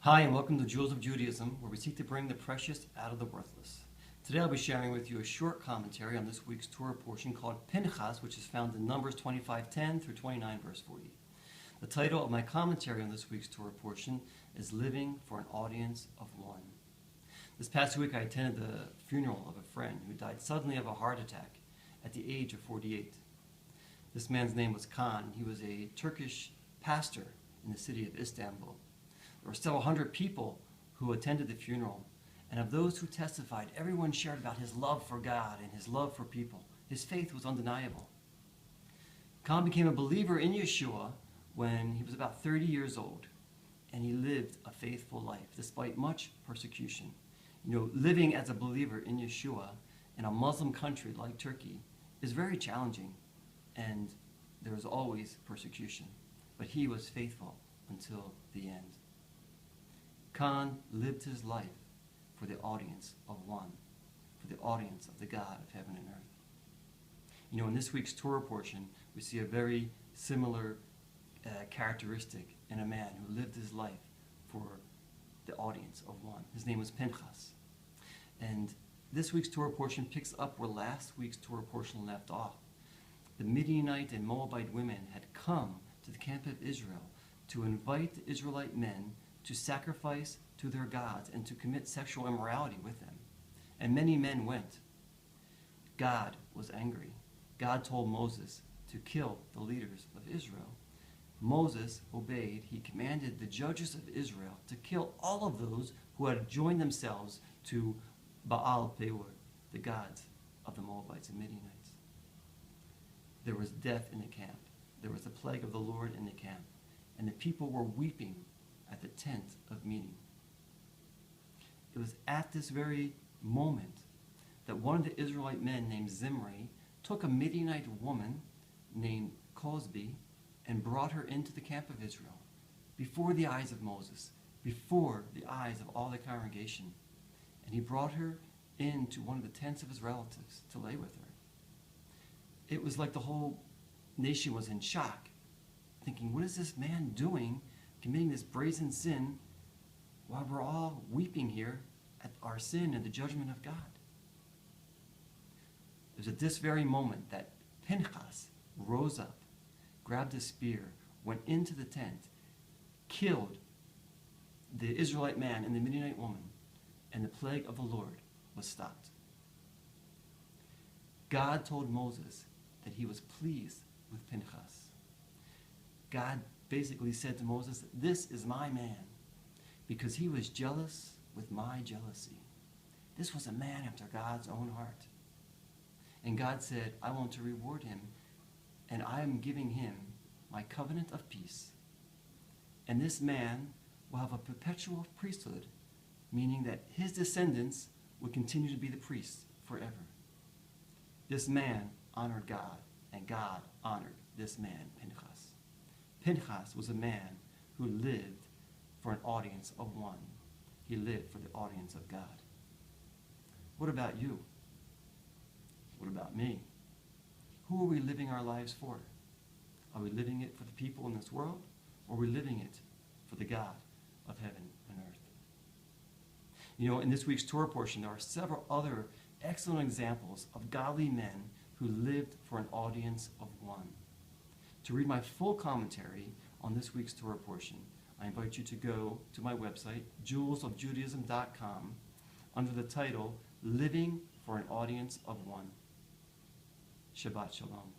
Hi, and welcome to Jewels of Judaism, where we seek to bring the precious out of the worthless. Today I'll be sharing with you a short commentary on this week's Torah portion called Pinchas, which is found in Numbers 25:10 through 29 verse 40. The title of my commentary on this week's Torah portion is Living for an Audience of One. This past week I attended the funeral of a friend who died suddenly of a heart attack at the age of 48. This man's name was Khan. He was a Turkish pastor in the city of Istanbul. There were several hundred people who attended the funeral, and of those who testified, everyone shared about his love for God and his love for people. His faith was undeniable. Khan became a believer in Yeshua when he was about 30 years old, and he lived a faithful life despite much persecution. Living as a believer in Yeshua in a Muslim country like Turkey is very challenging, and there is always persecution. But he was faithful until the end. Khan lived his life for the audience of one, for the audience of the God of heaven and earth. In this week's Torah portion, we see a very similar characteristic in a man who lived his life for the audience of one. His name was Pinchas. And this week's Torah portion picks up where last week's Torah portion left off. The Midianite and Moabite women had come to the camp of Israel to invite the Israelite men to sacrifice to their gods and to commit sexual immorality with them. And many men went. God was angry. God told Moses to kill the leaders of Israel. Moses obeyed. He commanded the judges of Israel to kill all of those who had joined themselves to Baal Peor, the gods of the Moabites and Midianites. There was death in the camp. There was the plague of the Lord in the camp. And the people were weeping at the tent of meeting. It was at this very moment that one of the Israelite men named Zimri took a Midianite woman named Cosbi and brought her into the camp of Israel before the eyes of Moses, before the eyes of all the congregation. And he brought her into one of the tents of his relatives to lay with her. It was like the whole nation was in shock, thinking, what is this man doing, committing this brazen sin while we're all weeping here at our sin and the judgment of God? It was at this very moment that Pinchas rose up, grabbed a spear, went into the tent, killed the Israelite man and the Midianite woman, and the plague of the Lord was stopped. God told Moses that he was pleased with Pinchas. God basically said to Moses, this is my man, because he was jealous with my jealousy. This was a man after God's own heart. And God said, I want to reward him, and I am giving him my covenant of peace. And this man will have a perpetual priesthood, meaning that his descendants would continue to be the priests forever. This man honored God, and God honored this man, Pinchas. Pinchas was a man who lived for an audience of one. He lived for the audience of God. What about you? What about me? Who are we living our lives for? Are we living it for the people in this world, or are we living it for the God of heaven and earth? In this week's Torah portion, there are several other excellent examples of godly men who lived for an audience of one. To read my full commentary on this week's Torah portion, I invite you to go to my website, jewelsofjudaism.com, under the title, Living for an Audience of One. Shabbat Shalom.